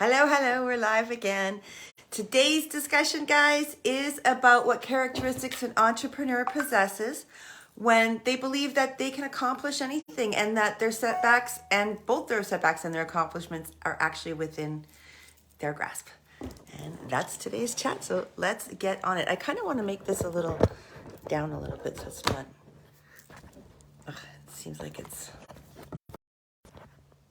Hello, we're live again. Today's discussion, guys, is about what characteristics an entrepreneur possesses when they believe that they can accomplish anything and that their setbacks and both their setbacks and their accomplishments are actually within their grasp. And that's today's chat, so let's get on it. I kind of want to make this a little down a little bit so it's not, it seems like it's,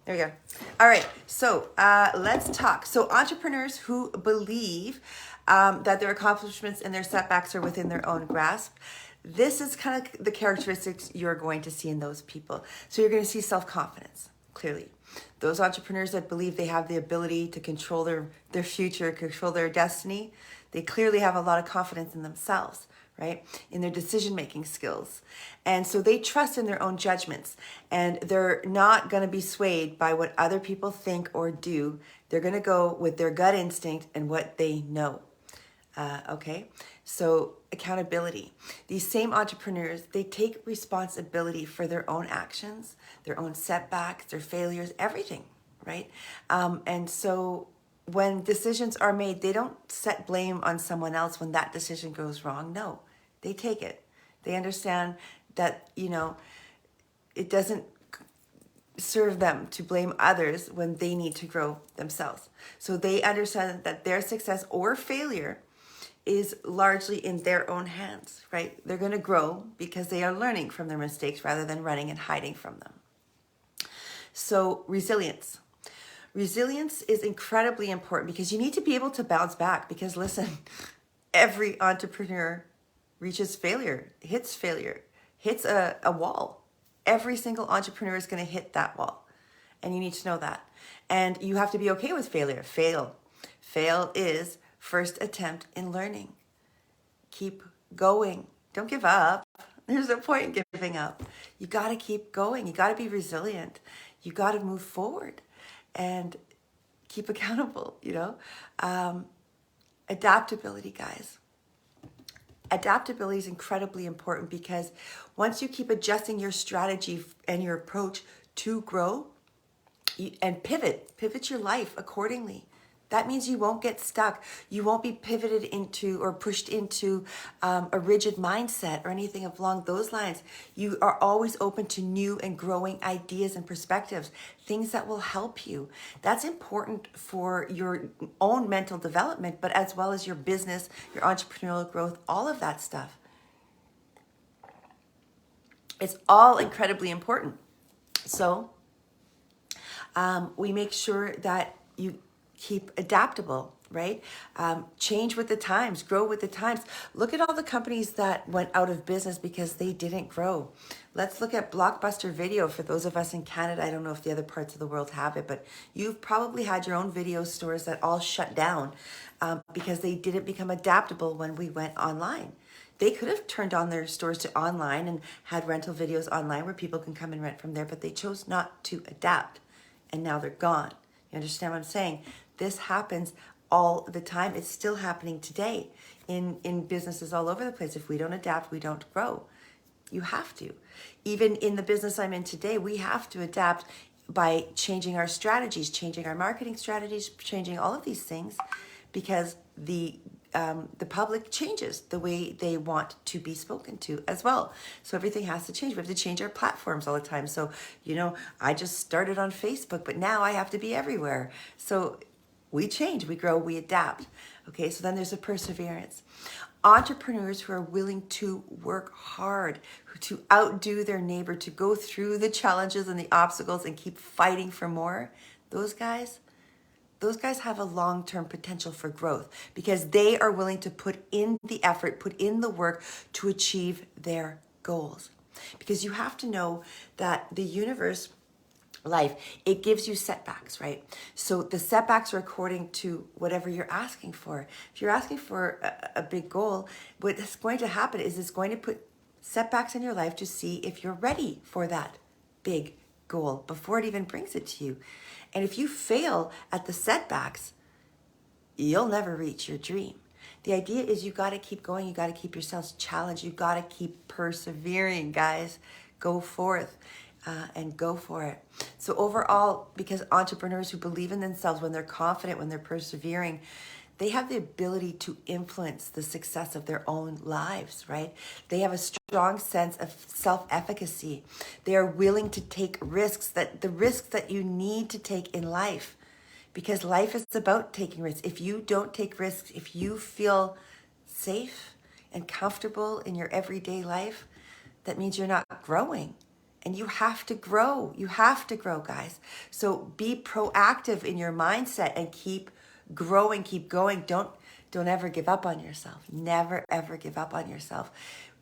there we go. All right, so let's talk. So entrepreneurs who believe that their accomplishments and their setbacks are within their own grasp, this is kind of the characteristics you're going to see in those people. So you're going to see self-confidence, clearly. Those entrepreneurs that believe they have the ability to control their future, control their destiny, they clearly have a lot of confidence in themselves, right? In their decision-making skills. And so they trust in their own judgments, and they're not going to be swayed by what other people think or do. They're going to go with their gut instinct and what they know. Okay, so accountability. These same entrepreneurs, they take responsibility for their own actions, their own setbacks, their failures, everything, right? And so when decisions are made, they don't set blame on someone else when that decision goes wrong. No, they take it. They understand that, it doesn't serve them to blame others when they need to grow themselves. So they understand that their success or failure is largely in their own hands, right? They're going to grow because they are learning from their mistakes rather than running and hiding from them. So resilience. Resilience is incredibly important because you need to be able to bounce back because listen, every entrepreneur reaches failure, hits a wall. Every single entrepreneur is going to hit that wall. And you need to know that. And you have to be okay with failure. Fail is first attempt in learning. Keep going. Don't give up. There's no point in giving up. You got to keep going. You got to be resilient. You got to move forward and keep accountable, Adaptability, guys. Adaptability is incredibly important because once you keep adjusting your strategy and your approach to grow and pivot your life accordingly. That means you won't get stuck. You won't be pivoted into or pushed into a rigid mindset or anything along those lines. You are always open to new and growing ideas and perspectives, things that will help you. That's important for your own mental development, but as well as your business, your entrepreneurial growth, all of that stuff. It's all incredibly important. So we make sure that you keep adaptable, right? Change with the times, grow with the times. Look at all the companies that went out of business because they didn't grow. Let's look at Blockbuster Video. For those of us in Canada, I don't know if the other parts of the world have it, but you've probably had your own video stores that all shut down because they didn't become adaptable when we went online. They could have turned on their stores to online and had rental videos online where people can come and rent from there, but they chose not to adapt, and now they're gone. You understand what I'm saying? This happens all the time. It's still happening today in businesses all over the place. If we don't adapt, we don't grow. You have to. Even in the business I'm in today, we have to adapt by changing our strategies, changing our marketing strategies, changing all of these things because the public changes the way they want to be spoken to as well. So everything has to change. We have to change our platforms all the time. So, I just started on Facebook, but now I have to be everywhere. So we change, we grow, we adapt. Okay, so then there's a perseverance. Entrepreneurs who are willing to work hard, to outdo their neighbor, to go through the challenges and the obstacles and keep fighting for more, those guys have a long-term potential for growth because they are willing to put in the effort, put in the work to achieve their goals. Because you have to know that the universe, life, it gives you setbacks, right? So the setbacks are according to whatever you're asking for. If you're asking for a big goal, what's going to happen is it's going to put setbacks in your life to see if you're ready for that big goal before it even brings it to you. And if you fail at the setbacks, you'll never reach your dream. The idea is you got to keep going. You got to keep yourselves challenged. You got to keep persevering, guys. Go forth. and go for it. So overall, because entrepreneurs who believe in themselves, when they're confident, when they're persevering, they have the ability to influence the success of their own lives, right? They have a strong sense of self-efficacy. They are willing to take risks, the risks that you need to take in life, because life is about taking risks. If you don't take risks, if you feel safe and comfortable in your everyday life, that means you're not growing. And you have to grow. You have to grow, guys. So be proactive in your mindset and keep growing, keep going. Don't ever give up on yourself. Never, ever give up on yourself.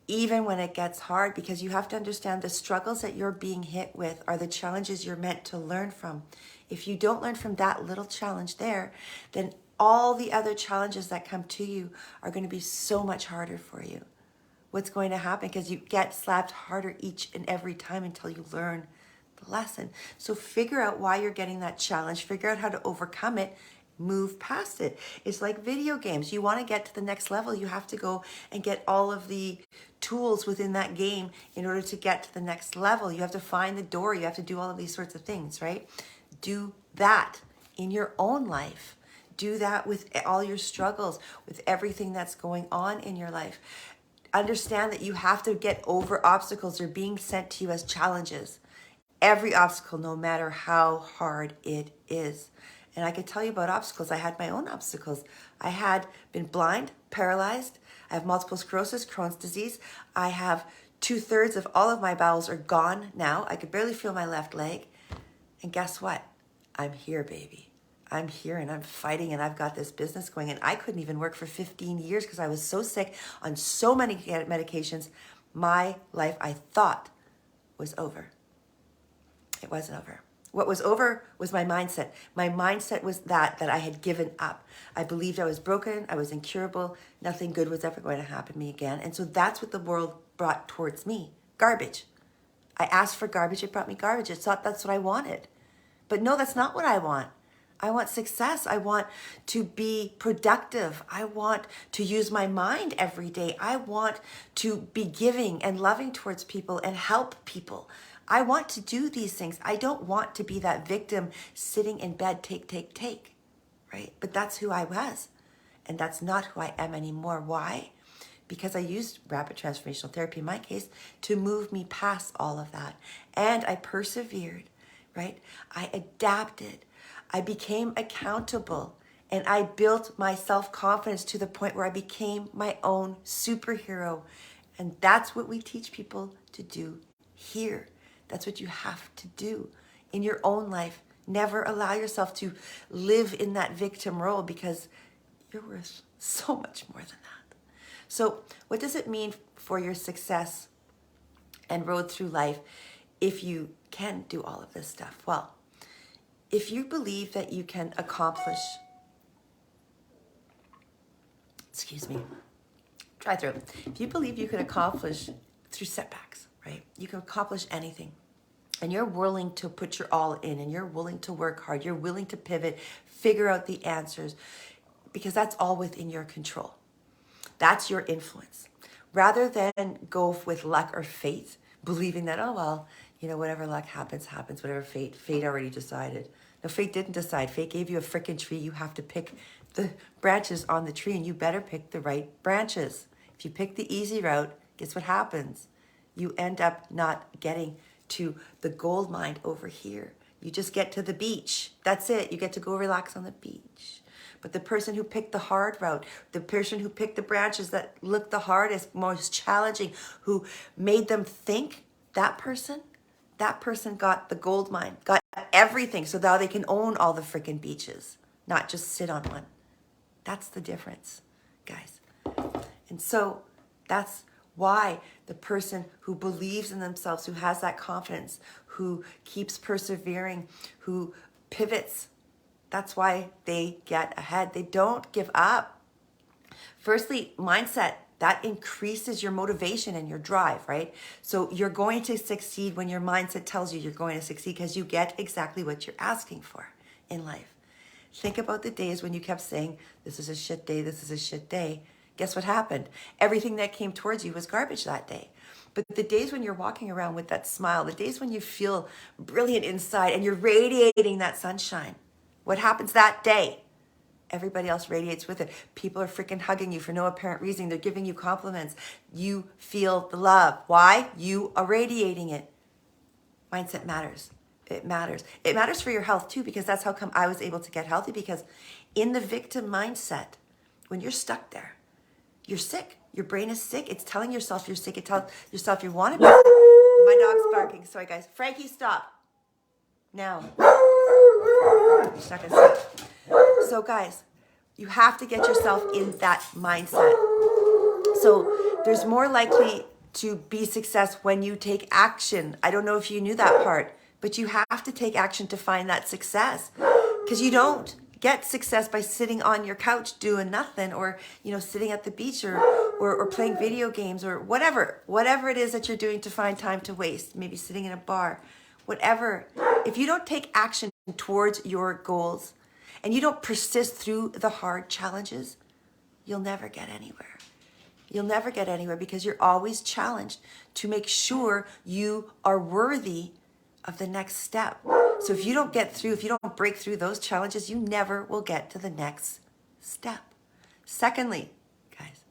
Even when it gets hard, because you have to understand the struggles that you're being hit with are the challenges you're meant to learn from. If you don't learn from that little challenge there, then all the other challenges that come to you are going to be so much harder for you. What's going to happen? Because you get slapped harder each and every time until you learn the lesson. So figure out why you're getting that challenge. Figure out how to overcome it. Move past it. It's like video games. You want to get to the next level. You have to go and get all of the tools within that game in order to get to the next level. You have to find the door. You have to do all of these sorts of things, right? Do that in your own life. Do that with all your struggles, with everything that's going on in your life. Understand that you have to get over obstacles. They're being sent to you as challenges. Every obstacle, no matter how hard it is. And I could tell you about obstacles. I had my own obstacles. I had been blind, paralyzed. I have multiple sclerosis, Crohn's disease. I have 2/3 of all of my bowels are gone now. I could barely feel my left leg. And guess what? I'm here, baby. I'm here and I'm fighting and I've got this business going, and I couldn't even work for 15 years because I was so sick on so many medications. My life, I thought, was over. It wasn't over. What was over was my mindset. My mindset was that I had given up. I believed I was broken. I was incurable. Nothing good was ever going to happen to me again. And so that's what the world brought towards me. Garbage. I asked for garbage. It brought me garbage. I thought that's what I wanted. But no, that's not what I want. I want success. I want to be productive. I want to use my mind every day. I want to be giving and loving towards people and help people. I want to do these things. I don't want to be that victim sitting in bed, take, right? But that's who I was. And that's not who I am anymore. Why? Because I used rapid transformational therapy, in my case, to move me past all of that. And I persevered, right? I adapted. I became accountable, and I built my self-confidence to the point where I became my own superhero. And that's what we teach people to do here. That's what you have to do in your own life. Never allow yourself to live in that victim role, because you're worth so much more than that. So what does it mean for your success and road through life if you can do all of this stuff? Well, if you believe that you can accomplish, dry throat. If you believe you can accomplish through setbacks, right? You can accomplish anything. And you're willing to put your all in, and you're willing to work hard. You're willing to pivot, figure out the answers, because that's all within your control. That's your influence. Rather than go with luck or fate, believing that, oh, well, whatever luck happens, happens, whatever fate already decided. No, fate didn't decide. Fate gave you a freaking tree. You have to pick the branches on the tree, and you better pick the right branches. If you pick the easy route, guess what happens? You end up not getting to the gold mine over here. You just get to the beach. That's it. You get to go relax on the beach. But the person who picked the hard route, the person who picked the branches that looked the hardest, most challenging, who made them think, that person got the gold mine, got everything, so now they can own all the freaking beaches, not just sit on one. That's the difference, guys. And so that's why the person who believes in themselves, who has that confidence, who keeps persevering, who pivots, that's why they get ahead. They don't give up. Firstly, mindset. That increases your motivation and your drive, right? So you're going to succeed when your mindset tells you you're going to succeed, because you get exactly what you're asking for in life. Think about the days when you kept saying, this is a shit day, this is a shit day. Guess what happened? Everything that came towards you was garbage that day. But the days when you're walking around with that smile, the days when you feel brilliant inside and you're radiating that sunshine, what happens that day? Everybody else radiates with it. People are freaking hugging you for no apparent reason. They're giving you compliments. You feel the love. Why? You are radiating it. Mindset matters. It matters. It matters for your health too, because that's how come I was able to get healthy, because in the victim mindset, when you're stuck there, you're sick. Your brain is sick. It's telling yourself you're sick. It tells yourself you want to be sick. My dog's barking. Sorry, guys. Frankie, stop. Now. She's not gonna stop. So, guys, you have to get yourself in that mindset. So there's more likely to be success when you take action. I don't know if you knew that part, but you have to take action to find that success, because you don't get success by sitting on your couch doing nothing, or sitting at the beach, or playing video games, or whatever it is that you're doing to find time to waste, maybe sitting in a bar, whatever. If you don't take action towards your goals and you don't persist through the hard challenges, you'll never get anywhere. You'll never get anywhere, because you're always challenged to make sure you are worthy of the next step. So if you don't break through those challenges, you never will get to the next step. Secondly, guys,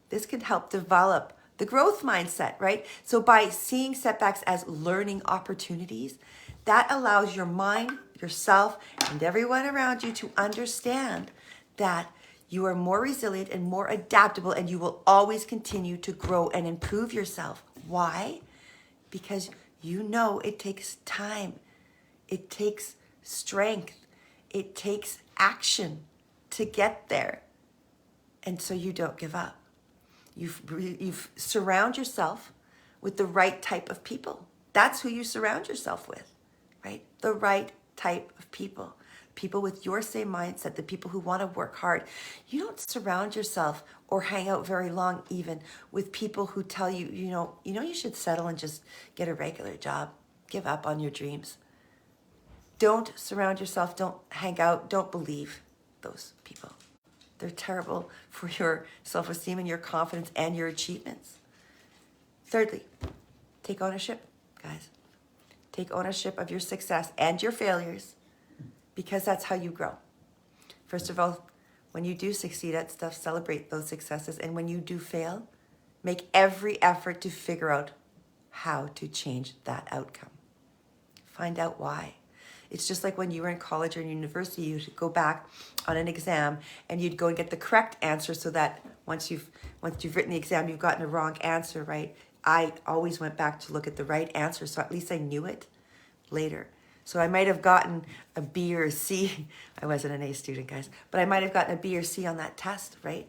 this can help develop the growth mindset, right? So by seeing setbacks as learning opportunities, that allows your mind, yourself, and everyone around you to understand that you are more resilient and more adaptable, and you will always continue to grow and improve yourself. Why? Because it takes time. It takes strength. It takes action to get there. And so you don't give up. You surround yourself with the right type of people. That's who you surround yourself with, right? The right type of people. People with your same mindset, the people who want to work hard. You don't surround yourself or hang out very long even with people who tell you, you should settle and just get a regular job. Give up on your dreams. Don't surround yourself, don't hang out, don't believe those people. They're terrible for your self-esteem and your confidence and your achievements. Thirdly, take ownership, guys. Take ownership of your success and your failures, because that's how you grow. First of all, when you do succeed at stuff, celebrate those successes. And when you do fail, make every effort to figure out how to change that outcome. Find out why. It's just like when you were in college or in university, you'd go back on an exam and you'd go and get the correct answer, so that once you've written the exam, you've gotten a wrong answer, right? I always went back to look at the right answer, so at least I knew it later. So I might have gotten a B or a C. I wasn't an A student, guys, but I might have gotten a B or C on that test, right?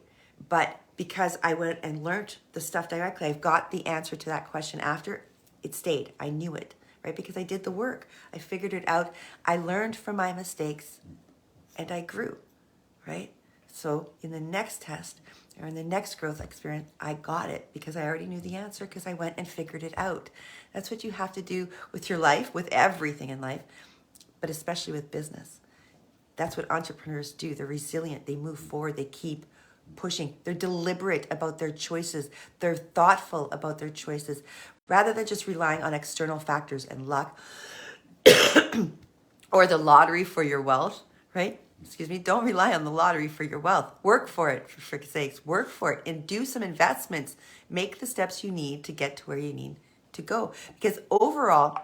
But because I went and learned the stuff directly, I've got the answer to that question after it stayed. I knew it, right? Because I did the work. I figured it out. I learned from my mistakes and I grew, right? So in the next test or in the next growth experience, I got it because I already knew the answer, because I went and figured it out. That's what you have to do with your life, with everything in life, but especially with business. That's what entrepreneurs do. They're resilient. They move forward. They keep pushing. They're deliberate about their choices. They're thoughtful about their choices, rather than just relying on external factors and luck or the lottery for your wealth, right? Don't rely on the lottery for your wealth. Work for it, for frick's sakes. Work for it and do some investments. Make the steps you need to get to where you need to go. Because overall,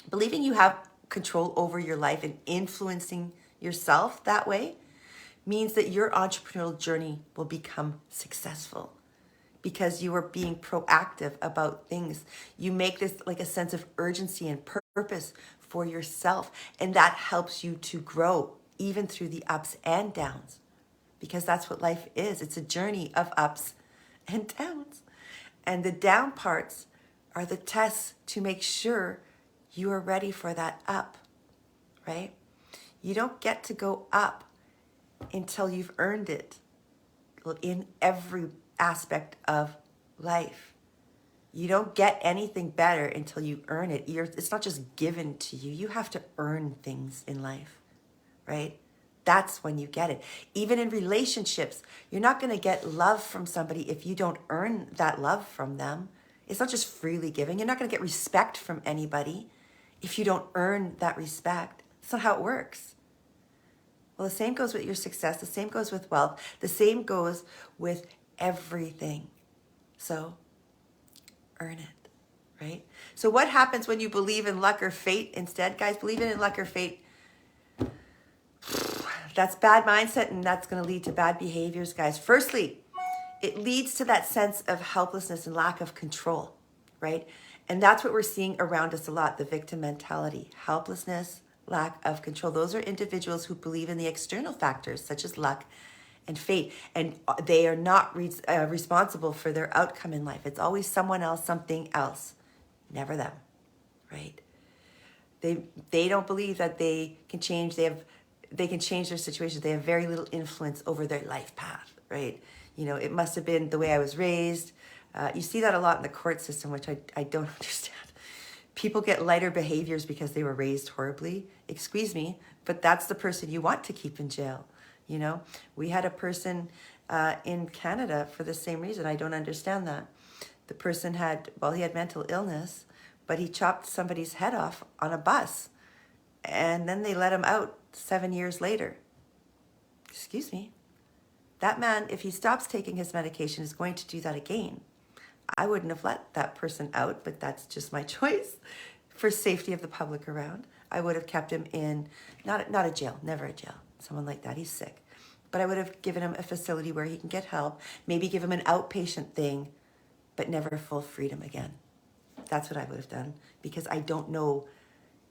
believing you have control over your life and influencing yourself that way means that your entrepreneurial journey will become successful, because you are being proactive about things. You make this like a sense of urgency and purpose for yourself, and that helps you to grow even through the ups and downs, because that's what life is. It's a journey of ups and downs. And the down parts are the tests to make sure you are ready for that up, right? You don't get to go up until you've earned it in every aspect of life. You don't get anything better until you earn it. It's not just given to you. You have to earn things in life, right? That's when you get it. Even in relationships, you're not going to get love from somebody if you don't earn that love from them. It's not just freely giving. You're not going to get respect from anybody if you don't earn that respect. That's not how it works. Well, the same goes with your success. The same goes with wealth. The same goes with everything. So earn it, right? So what happens when you believe in luck or fate instead, guys? Believing in luck or fate, that's bad mindset, and that's going to lead to bad behaviors, guys. Firstly, it leads to that sense of helplessness and lack of control, right? And that's what we're seeing around us a lot, the victim mentality, helplessness, lack of control. Those are individuals who believe in the external factors such as luck and fate, and they are not responsible for their outcome in life. It's always someone else, something else, never them, right? They don't believe that they can change. They can change their situations. They have very little influence over their life path, right? You know, it must have been the way I was raised. You see that a lot in the court system, which I don't understand. People get lighter behaviors because they were raised horribly. Excuse me, but that's the person you want to keep in jail. You know, we had a person in Canada for the same reason. I don't understand that. The person had mental illness, but he chopped somebody's head off on a bus, and then they let him out 7 years later. Excuse me. That man, if he stops taking his medication, is going to do that again. I wouldn't have let that person out, but that's just my choice for safety of the public around. I would have kept him in, not a jail, never a jail. Someone like that, he's sick. But I would have given him a facility where he can get help, maybe give him an outpatient thing, but never full freedom again. That's what I would have done, because I don't know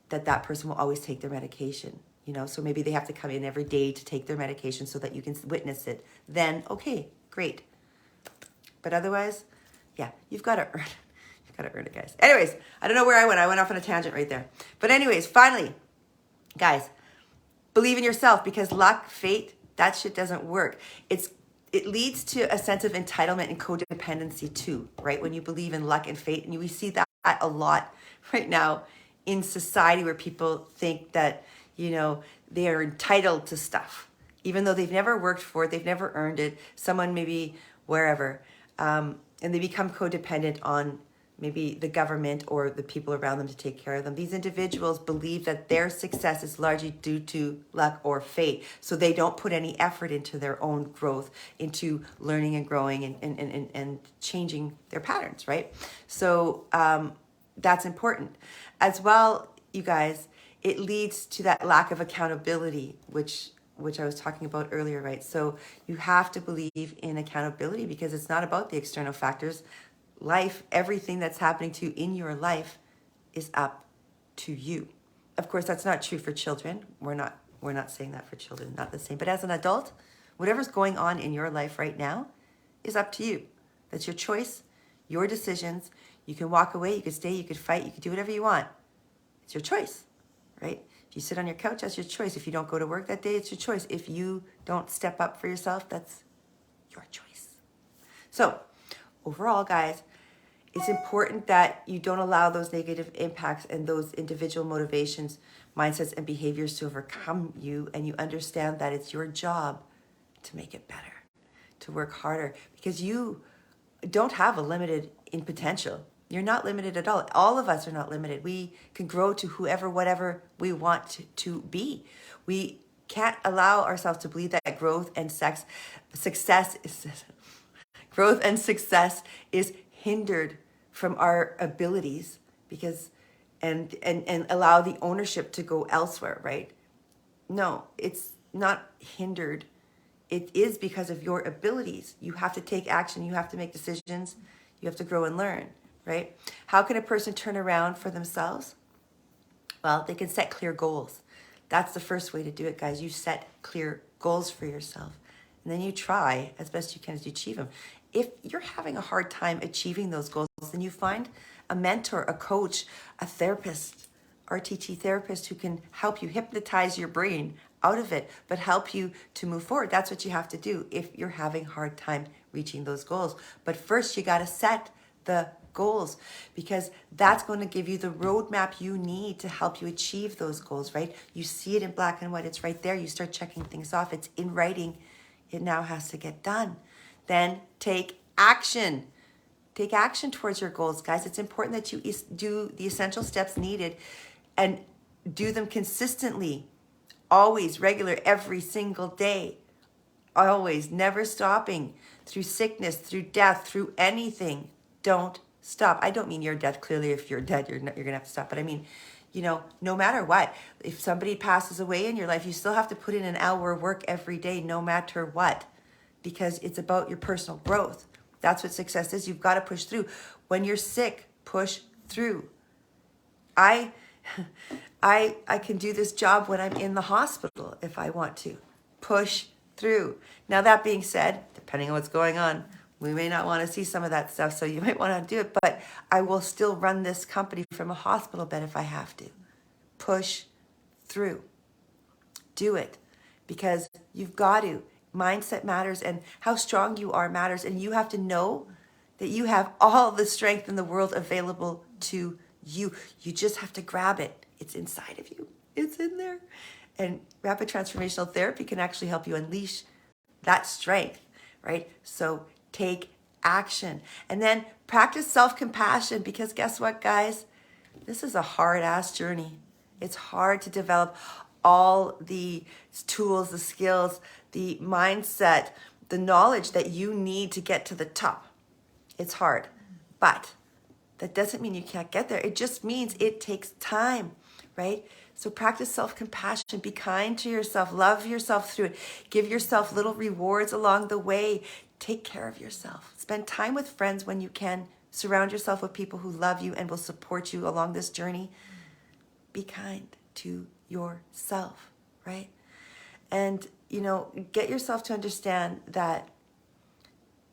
that person will always take their medication. You know, so maybe they have to come in every day to take their medication so that you can witness it. Then, okay, great. But otherwise, yeah, you've got to earn it. You've got to earn it, guys. Anyways, I don't know where I went. I went off on a tangent right there. But anyways, finally, guys, believe in yourself, because luck, fate, that shit doesn't work. It leads to a sense of entitlement and codependency too, right? When you believe in luck and fate, and we see that a lot right now in society, where people think that, you know, they are entitled to stuff, even though they've never worked for it, they've never earned it, someone maybe wherever, and they become codependent on maybe the government or the people around them to take care of them. These individuals believe that their success is largely due to luck or fate, so they don't put any effort into their own growth, into learning and growing and changing their patterns, right? So that's important. As well, you guys, it leads to that lack of accountability, which I was talking about earlier, right? So you have to believe in accountability, because it's not about the external factors. Life, everything that's happening to you in your life is up to you. Of course, that's not true for children. We're not saying that for children, not the same. But as an adult, whatever's going on in your life right now is up to you. That's your choice, your decisions. You can walk away, you could stay, you could fight, you could do whatever you want. It's your choice, right? If you sit on your couch, that's your choice. If you don't go to work that day, it's your choice. If you don't step up for yourself, that's your choice. So overall, guys, it's important that you don't allow those negative impacts and those individual motivations, mindsets, and behaviors to overcome you, and you understand that it's your job to make it better, to work harder, because you don't have a limited in potential. You're not limited at all. All of us are not limited. We can grow to whoever, whatever we want to be. We can't allow ourselves to believe that growth and success is hindered from our abilities, because and allow the ownership to go elsewhere, right? No, it's not hindered. It is because of your abilities. You have to take action. You have to make decisions. You have to grow and learn, right? How can a person turn around for themselves? Well, they can set clear goals. That's the first way to do it, guys. You set clear goals for yourself, and then you try as best you can to achieve them. If you're having a hard time achieving those goals, then you find a mentor, a coach, a therapist, RTT therapist, who can help you hypnotize your brain out of it, but help you to move forward. That's what you have to do if you're having a hard time reaching those goals. But first, you got to set the goals, because that's going to give you the roadmap you need to help you achieve those goals, right? You see it in black and white. It's right there. You start checking things off. It's in writing. It now has to get done. Then take action. Take action towards your goals, guys. It's important that you do the essential steps needed and do them consistently, always, regular, every single day. Always, never stopping, through sickness, through death, through anything. Don't stop. I don't mean your death. Clearly, if you're dead, you're going to have to stop. But I mean, no matter what, if somebody passes away in your life, you still have to put in an hour of work every day, no matter what, because it's about your personal growth. That's what success is. You've got to push through. When you're sick, push through. I can do this job when I'm in the hospital if I want to. Push through. Now, that being said, depending on what's going on, we may not want to see some of that stuff, so you might want to do it, but I will still run this company from a hospital bed if I have to. Push through. Do it, because you've got to. Mindset matters, and how strong you are matters, and you have to know that you have all the strength in the world available to you. You just have to grab it. It's inside of you. It's in there. And rapid transformational therapy can actually help you unleash that strength, right? So take action. And then practice self-compassion, because guess what, guys? This is a hard-ass journey. It's hard to develop all the tools, the skills, the mindset, the knowledge that you need to get to the top. It's hard, but that doesn't mean you can't get there. It just means it takes time, right? So practice self-compassion. Be kind to yourself. Love yourself through it. Give yourself little rewards along the way. Take care of yourself. Spend time with friends when you can. Surround yourself with people who love you and will support you along this journey. Be kind to yourself, right? And, get yourself to understand that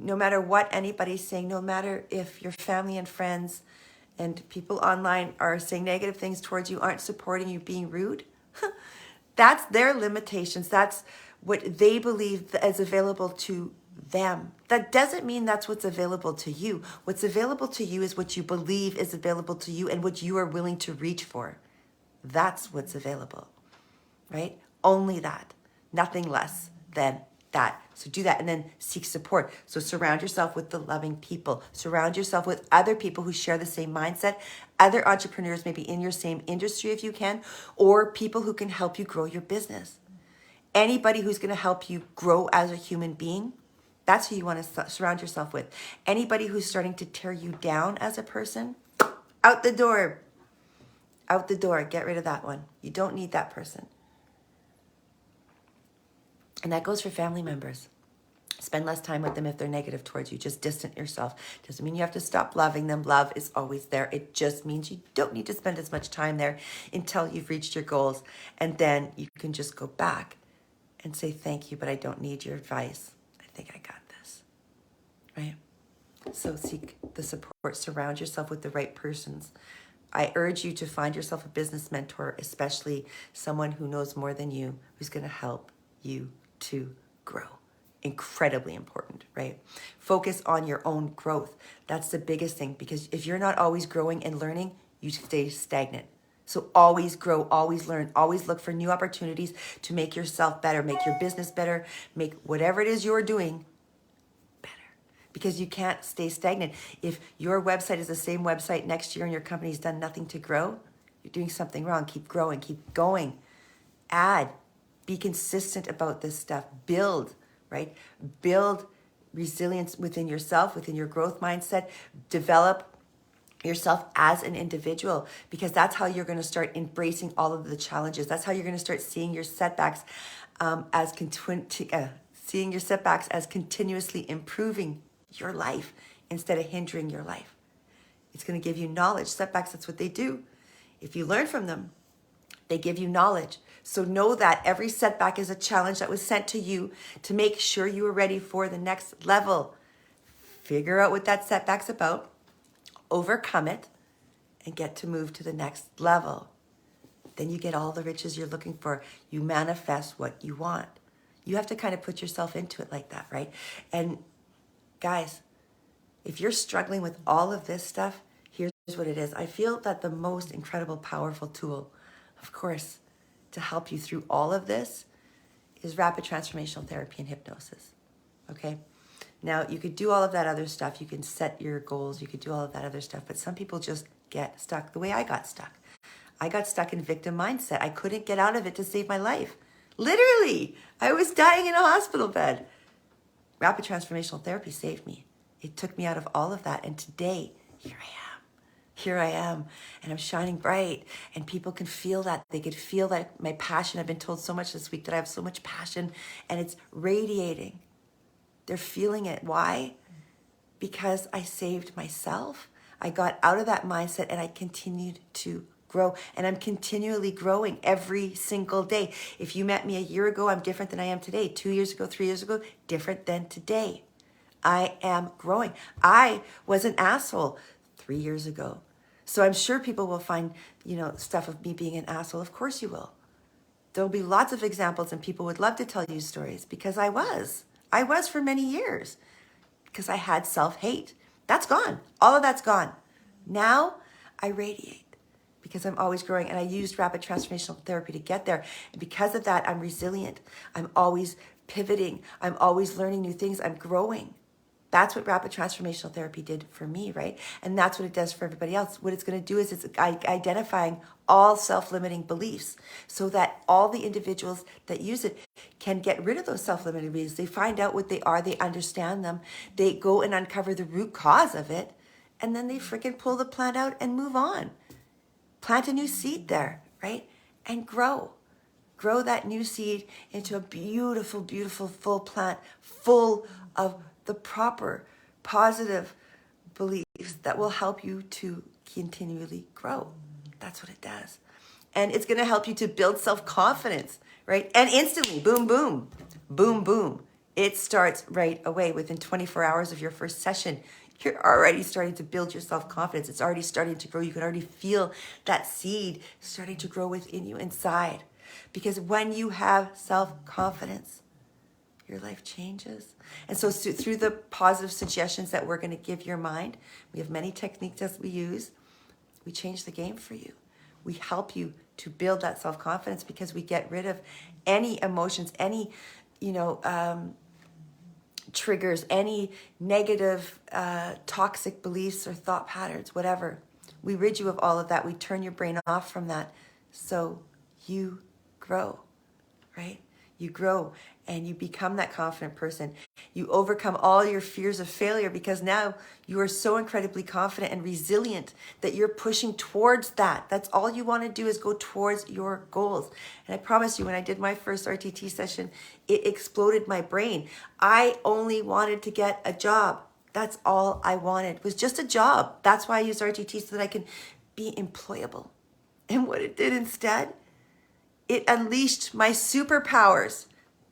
no matter what anybody's saying, no matter if your family and friends and people online are saying negative things towards you, aren't supporting you, being rude, that's their limitations. That's what they believe is available to them. That doesn't mean that's what's available to you. What's available to you is what you believe is available to you and what you are willing to reach for. That's what's available, right? Only that, nothing less than that. So do that, and then seek support. So surround yourself with the loving people. Surround yourself with other people who share the same mindset, other entrepreneurs maybe in your same industry if you can, or people who can help you grow your business. Anybody who's going to help you grow as a human being, that's who you want to surround yourself with. Anybody who's starting to tear you down as a person, out the door. Out the door. Get rid of that one. You don't need that person. And that goes for family members. Spend less time with them if they're negative towards you. Just distance yourself. Doesn't mean you have to stop loving them. Love is always there. It just means you don't need to spend as much time there until you've reached your goals. And then you can just go back and say, thank you, but I don't need your advice. I think I got this, right? So seek the support. Surround yourself with the right persons. I urge you to find yourself a business mentor, especially someone who knows more than you, who's going to help you to grow. Incredibly important, right? Focus on your own growth. That's the biggest thing, because if you're not always growing and learning, you stay stagnant. So always grow, always learn, always look for new opportunities to make yourself better, make your business better, make whatever it is you're doing better, because you can't stay stagnant. If your website is the same website next year and your company's done nothing to grow, you're doing something wrong. Keep growing, keep going. Add, be consistent about this stuff. Build, right? Build resilience within yourself, within your growth mindset. Develop yourself as an individual, because that's how you're going to start embracing all of the challenges. That's how you're going to start seeing your setbacks as continuously improving your life instead of hindering your life. It's going to give you knowledge. Setbacks, that's what they do. If you learn from them, they give you knowledge. So know that every setback is a challenge that was sent to you to make sure you are ready for the next level. Figure out what that setback's about, overcome it, and get to move to the next level. Then you get all the riches you're looking for. You manifest what you want. You have to kind of put yourself into it like that, right? And guys, If you're struggling with all of this stuff, here's what it is. I feel that the most incredible, powerful tool, of course, to help you through all of this is rapid transformational therapy and hypnosis. Okay? Now, you could do all of that other stuff. You can set your goals. You could do all of that other stuff. But some people just get stuck the way I got stuck. I got stuck in victim mindset. I couldn't get out of it to save my life. Literally, I was dying in a hospital bed. Rapid transformational therapy saved me. It took me out of all of that. And today, here I am. Here I am. And I'm shining bright. And people can feel that. They could feel that my passion. I've been told so much this week that I have so much passion. And it's radiating. They're feeling it. Why? Because I saved myself. I got out of that mindset and I continued to grow. And I'm continually growing every single day. If you met me a year ago, I'm different than I am today. 2 years ago, 3 years ago, different than today. I am growing. I was an asshole 3 years ago. So I'm sure people will find, stuff of me being an asshole. Of course you will. There'll be lots of examples and people would love to tell you stories because I was. I was for many years because I had self-hate. That's gone. All of that's gone. Now I radiate because I'm always growing, and I used rapid transformational therapy to get there. And because of that, I'm resilient. I'm always pivoting. I'm always learning new things. I'm growing. That's what rapid transformational therapy did for me, right? And that's what it does for everybody else. What it's going to do is it's identifying all self-limiting beliefs so that all the individuals that use it can get rid of those self-limiting beliefs. They find out what they are. They understand them. They go and uncover the root cause of it. And then they freaking pull the plant out and move on. Plant a new seed there, right? And grow. Grow that new seed into a beautiful, beautiful, full plant full of the proper positive beliefs that will help you to continually grow. That's what it does. And it's going to help you to build self-confidence, right? And instantly, boom, boom, boom, boom. It starts right away. Within 24 hours of your first session, you're already starting to build your self-confidence. It's already starting to grow. You can already feel that seed starting to grow within you inside. Because when you have self-confidence, your life changes. And so through the positive suggestions that we're going to give your mind, we have many techniques that we use. We change the game for you. We help you to build that self-confidence because we get rid of any emotions, any, triggers, any negative, toxic beliefs or thought patterns, whatever. We rid you of all of that. We turn your brain off from that so you grow, right? You grow and you become that confident person. You overcome all your fears of failure because now you are so incredibly confident and resilient that you're pushing towards that. That's all you want to do is go towards your goals. And I promise you, when I did my first RTT session, it exploded my brain. I only wanted to get a job. That's all I wanted. It was just a job. That's why I used RTT so that I can be employable. And what it did instead, it unleashed my superpowers.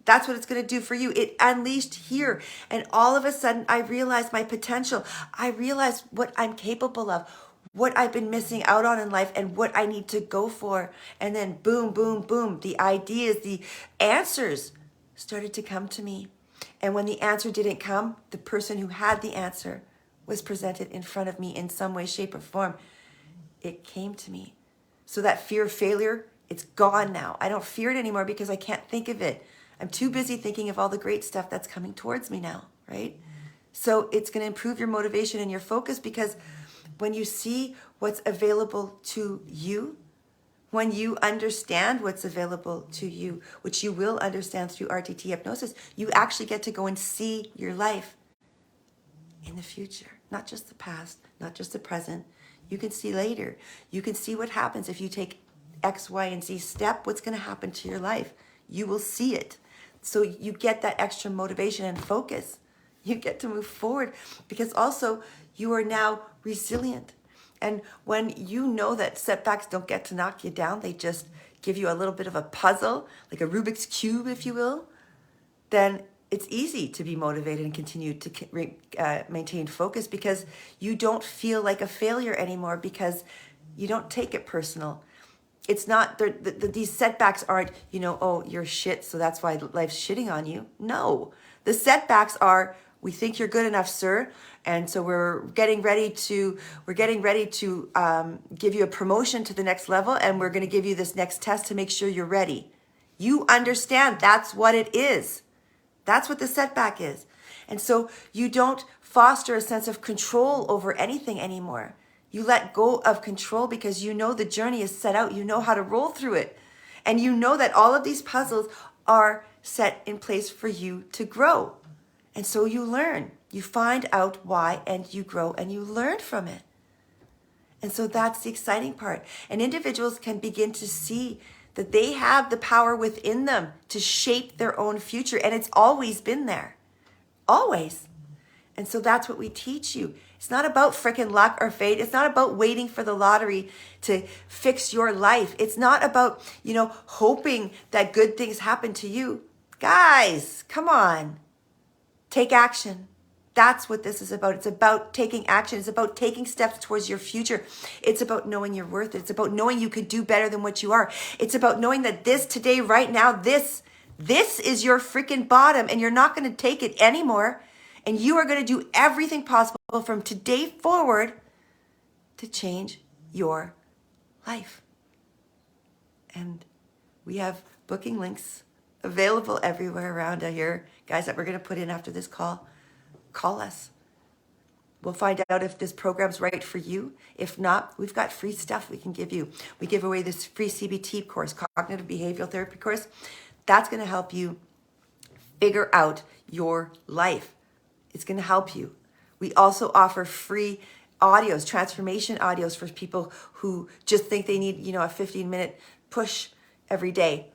That's what it's going to do for you. It unleashed here. And all of a sudden, I realized my potential. I realized what I'm capable of, what I've been missing out on in life, and what I need to go for. And then boom, boom, boom, the ideas, the answers started to come to me. And when the answer didn't come, the person who had the answer was presented in front of me in some way, shape, or form. It came to me. So that fear of failure, it's gone now. I don't fear it anymore because I can't think of it. I'm too busy thinking of all the great stuff that's coming towards me now, right? So it's going to improve your motivation and your focus because when you see what's available to you, when you understand what's available to you, which you will understand through RTT hypnosis, you actually get to go and see your life in the future, not just the past, not just the present. You can see later. You can see what happens if you take X, Y, and Z step, what's going to happen to your life. You will see it. So you get that extra motivation and focus. You get to move forward because also you are now resilient. And when you know that setbacks don't get to knock you down, they just give you a little bit of a puzzle, like a Rubik's Cube, if you will, then it's easy to be motivated and continue to maintain focus because you don't feel like a failure anymore because you don't take it personal. It's not, these setbacks aren't, oh, you're shit, so that's why life's shitting on you. No, the setbacks are We think you're good enough, sir. And so we're getting ready to give you a promotion to the next level, and we're going to give you this next test to make sure you're ready. You understand that's what it is. That's what the setback is. And so you don't foster a sense of control over anything anymore. You let go of control because you know the journey is set out. You know how to roll through it. And you know that all of these puzzles are set in place for you to grow. And so you learn. You find out why, and you grow, and you learn from it. And so that's the exciting part. And individuals can begin to see that they have the power within them to shape their own future. And it's always been there. Always. And so that's what we teach you. It's not about freaking luck or fate. It's not about waiting for the lottery to fix your life. It's not about, hoping that good things happen to you. Guys, come on. Take action. That's what this is about. It's about taking action. It's about taking steps towards your future. It's about knowing your worth. It's about knowing you can do better than what you are. It's about knowing that this today, right now, this is your freaking bottom, and you're not going to take it anymore. And you are going to do everything possible from today forward to change your life. And we have booking links available everywhere around here, guys, that we're going to put in after this call. Call us. We'll find out if this program's right for you. If not, we've got free stuff we can give you. We give away this free CBT course, Cognitive Behavioral Therapy course. That's going to help you figure out your life. It's going to help you. We also offer free audios, transformation audios for people who just think they need, a 15-minute push every day.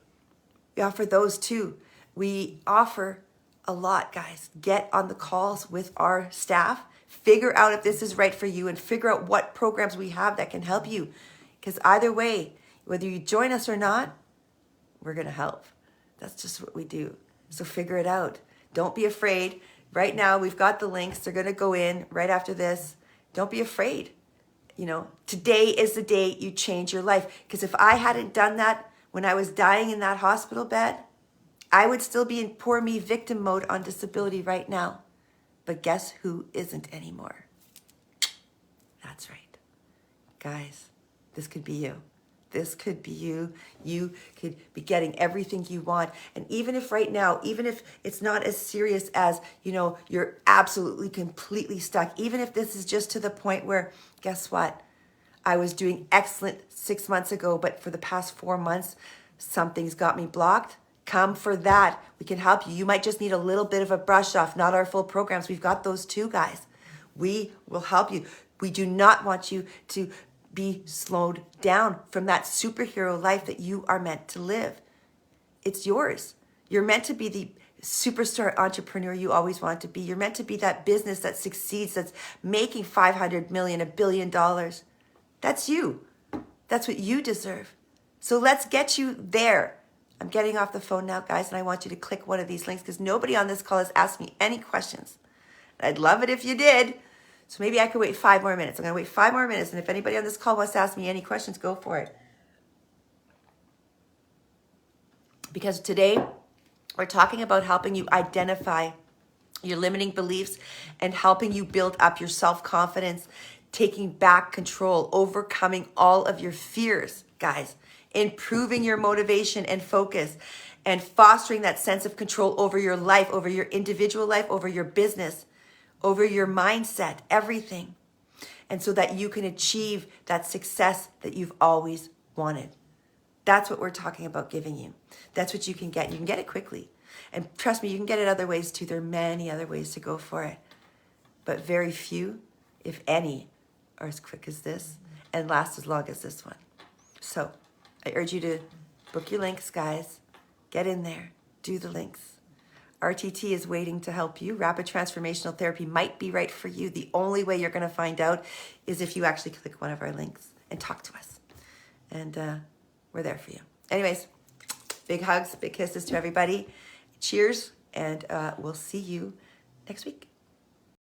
We offer those too. We offer a lot, guys. Get on the calls with our staff. Figure out if this is right for you and figure out what programs we have that can help you. Because either way, whether you join us or not, we're going to help. That's just what we do. So figure it out. Don't be afraid. Right now, we've got the links. They're going to go in right after this. Don't be afraid. Today is the day you change your life. Because if I hadn't done that when I was dying in that hospital bed, I would still be in poor me victim mode on disability right now. But guess who isn't anymore? That's right. Guys, this could be you. This could be you. You could be getting everything you want. And even if right now, even if it's not as serious as, you're absolutely completely stuck, even if this is just to the point where, guess what? I was doing excellent 6 months ago, but for the past 4 months, something's got me blocked. Come for that. We can help you. You might just need a little bit of a brush off, not our full programs. We've got those too, guys. We will help you. We do not want you to be slowed down from that superhero life that you are meant to live. It's yours. You're meant to be the superstar entrepreneur you always want to be. You're meant to be that business that succeeds, that's making 500 million, $1 billion. That's you. That's what you deserve. So let's get you there. I'm getting off the phone now, guys, and I want you to click one of these links because nobody on this call has asked me any questions. I'd love it if you did. So maybe I could wait 5 more minutes. I'm going to wait 5 more minutes, and if anybody on this call wants to ask me any questions, go for it. Because today, we're talking about helping you identify your limiting beliefs and helping you build up your self-confidence, taking back control, overcoming all of your fears, guys, improving your motivation and focus, and fostering that sense of control over your life, over your individual life, over your business, over your mindset, everything. And so that you can achieve that success that you've always wanted. That's what we're talking about giving you. That's what you can get. You can get it quickly. And trust me, you can get it other ways too. There are many other ways to go for it. But very few, if any, are as quick as this and last as long as this one. So I urge you to book your links, guys. Get in there. Do the links. RTT is waiting to help you. Rapid transformational therapy might be right for you. The only way you're going to find out is if you actually click one of our links and talk to us. And we're there for you. Anyways, big hugs, big kisses to everybody. Cheers, and we'll see you next week.